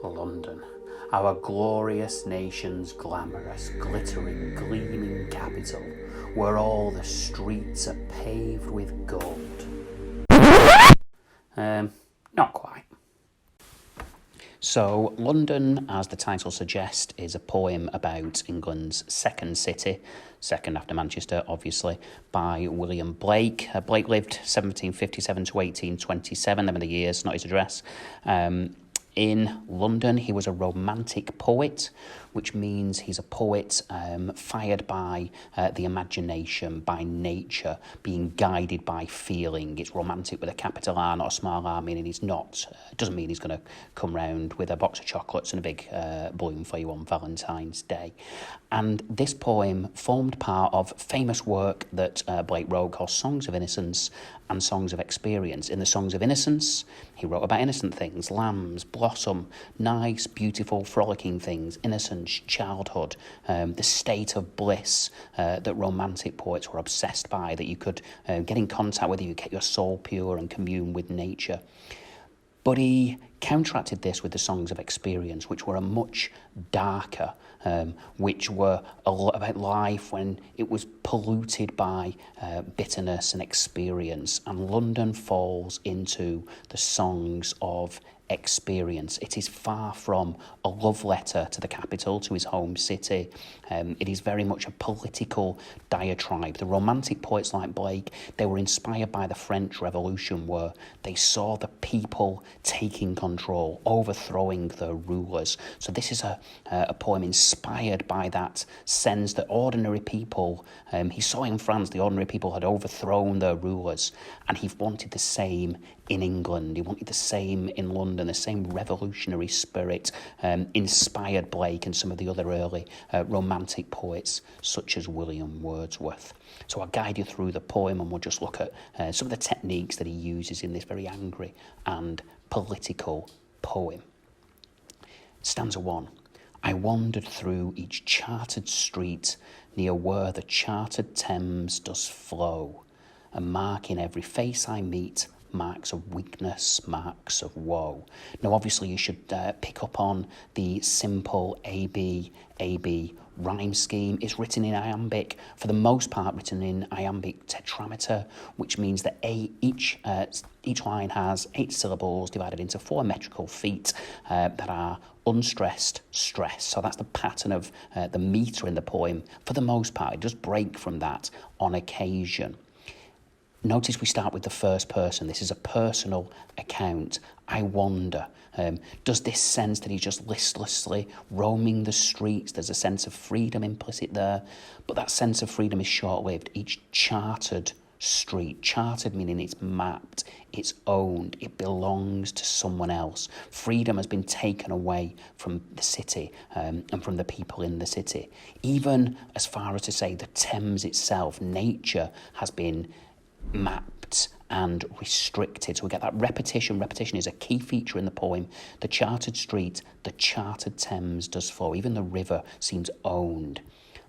London, our glorious nation's glamorous, glittering, gleaming capital, where all the streets are paved with gold. Not quite. So, London, as the title suggests, is a poem about England's second city, second after Manchester, obviously, by William Blake. Blake lived 1757 to 1827, them are the years, not his address. In London, he was a romantic poet, which means he's a poet fired by the imagination, by nature, being guided by feeling. It's romantic with a capital R, not a small r, meaning he's not. It doesn't mean he's going to come round with a box of chocolates and a big balloon for you on Valentine's Day. And this poem formed part of famous work that Blake wrote called Songs of Innocence and Songs of Experience. In the Songs of Innocence, he wrote about innocent things, lambs, blossom, nice, beautiful, frolicking things, innocence, childhood, the state of bliss that romantic poets were obsessed by, that you could get in contact with, you get your soul pure and commune with nature. But he counteracted this with the Songs of Experience, which were a much darker, which were a lot about life when it was polluted by bitterness and experience. And London falls into the Songs of Experience. It is far from a love letter to the capital, to his home city. It is very much a political diatribe. The romantic poets like Blake, they were inspired by the French Revolution, where they saw the people taking control, overthrowing the rulers. So this is a poem inspired by that sense that ordinary people, he saw in France, the ordinary people had overthrown their rulers, and he wanted the same in England. He wanted the same in London, the same revolutionary spirit inspired Blake and some of the other early romantic poets such as William Wordsworth. So I'll guide you through the poem and we'll just look at some of the techniques that he uses in this very angry and political poem. Stanza 1. I wandered through each chartered street near where the chartered Thames does flow, and mark in every face I meet marks of weakness, marks of woe. Now, obviously, you should pick up on the simple AB rhyme scheme. It's written in iambic, for the most part written in iambic tetrameter, which means that each line has 8 syllables divided into 4 metrical feet that are unstressed, stressed. So that's the pattern of the meter in the poem. For the most part, it does break from that on occasion. Notice we start with the first person. This is a personal account. I wonder. Does this sense that he's just listlessly roaming the streets? There's a sense of freedom implicit there, but that sense of freedom is short-lived. Each chartered street, chartered meaning it's mapped, it's owned, it belongs to someone else. Freedom has been taken away from the city and from the people in the city. Even as far as to say the Thames itself, nature has been mapped and restricted. So we get that repetition. Repetition is a key feature in the poem. The chartered street, the chartered Thames does flow. Even the river seems owned.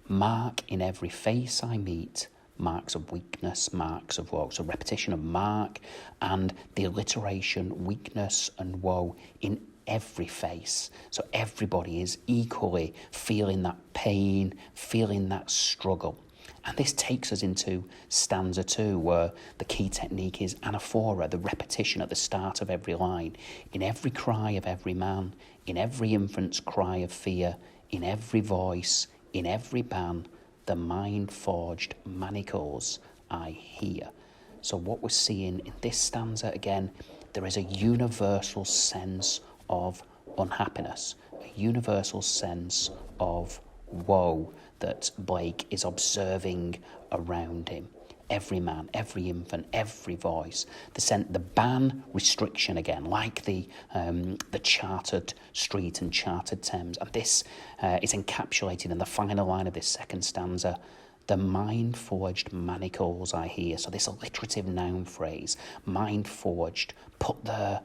Mark in every face I meet marks of weakness, marks of woe. So repetition of mark and the alliteration weakness and woe in every face. So everybody is equally feeling that pain, feeling that struggle. And this takes us into stanza 2, where the key technique is anaphora, the repetition at the start of every line. In every cry of every man, in every infant's cry of fear, in every voice, in every ban, the mind-forg'd manacles I hear. So what we're seeing in this stanza, again, there is a universal sense of unhappiness, a universal sense of woe that Blake is observing around him. Every man, every infant, every voice. The ban restriction again, like the chartered street and chartered Thames. And this is encapsulated in the final line of this second stanza. The mind-forg'd manacles I hear. So this alliterative noun phrase, mind-forged, put there.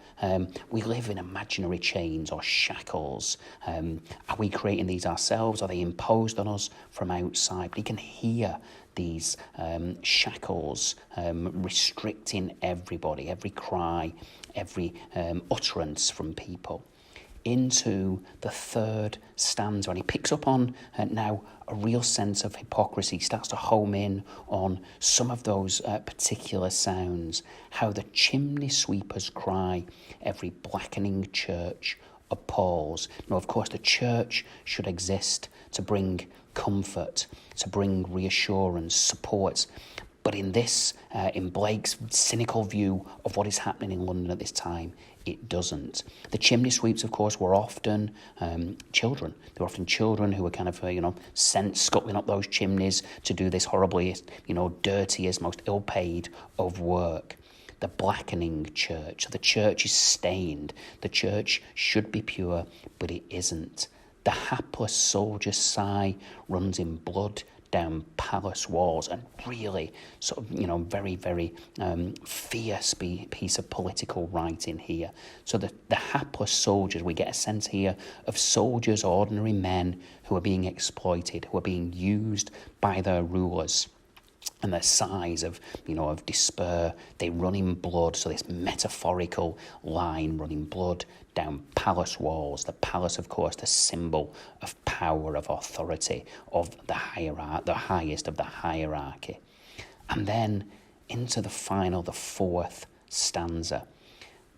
We live in imaginary chains or shackles. Are we creating these ourselves? Are they imposed on us from outside? But you can hear these shackles restricting everybody, every cry, every utterance from people. into the third stanza, and he picks up on now a real sense of hypocrisy. He starts to home in on some of those particular sounds, how the chimney sweepers cry, every blackening church appalls. Now, of course, the church should exist to bring comfort, to bring reassurance, support. But in this, in Blake's cynical view of what is happening in London at this time, it doesn't. The chimney sweeps, of course, were often children. They were often children who were kind of, sent scuttling up those chimneys to do this horribly, dirtiest, most ill-paid of work. The blackening church. The church is stained. The church should be pure, but it isn't. The hapless soldier's sigh runs in blood down palace walls, and really sort of, very, very fierce piece of political writing here. So the hapless soldiers, we get a sense here of soldiers, ordinary men who are being exploited, who are being used by their rulers. And their sighs of despair, they run in blood. So this metaphorical line, running blood down palace walls. The palace, of course, the symbol of power, of authority, of the highest of the hierarchy. And then into the fourth stanza.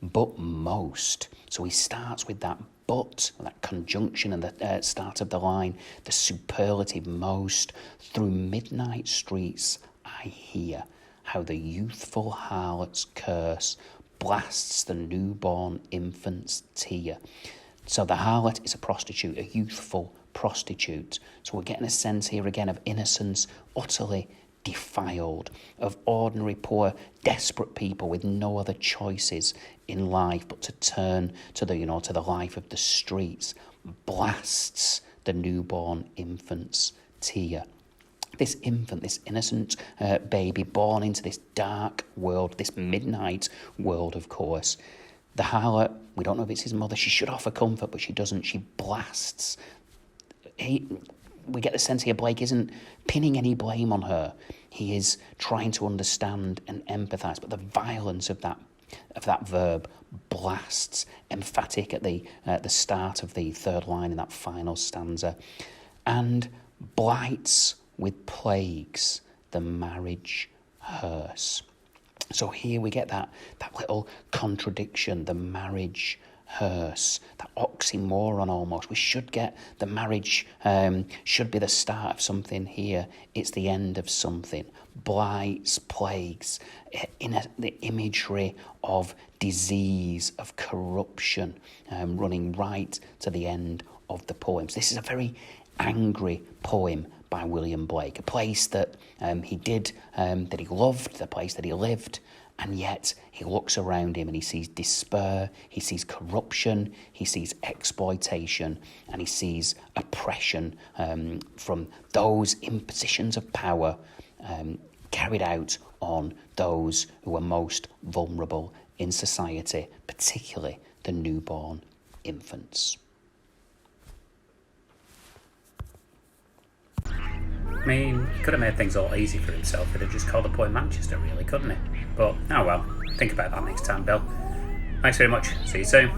But most. So he starts with that but, that conjunction and the start of the line, the superlative most. Through midnight streets I hear how the youthful harlot's curse blasts the newborn infant's tear. So the harlot is a prostitute, a youthful prostitute. So we're getting a sense here again of innocence utterly defiled, of ordinary, poor, desperate people with no other choices in life but to turn to the life of the streets, blasts the newborn infant's tear. This infant, this innocent baby born into this dark world, this midnight world, of course. The harlot, we don't know if it's his mother, she should offer comfort, but she doesn't. She blasts. We get the sense here Blake isn't pinning any blame on her. He is trying to understand and empathise, but the violence of that verb, blasts, emphatic at the start of the third line in that final stanza, and blights with plagues the marriage hearse. So here we get that little contradiction, the marriage hearse, that oxymoron almost. We should get the marriage should be the start of something here. It's the end of something. Blights, plagues, the imagery of disease, of corruption, running right to the end of the poems. This is a very angry poem by William Blake, a place that that he loved, the place that he lived, and yet he looks around him and he sees despair, he sees corruption, he sees exploitation, and he sees oppression from those in positions of power carried out on those who are most vulnerable in society, particularly the newborn infants. I mean, he could have made things all easy for himself. He'd have just called the poem Manchester, really, couldn't he? But, oh well, think about that next time, Bill. Thanks very much. See you soon.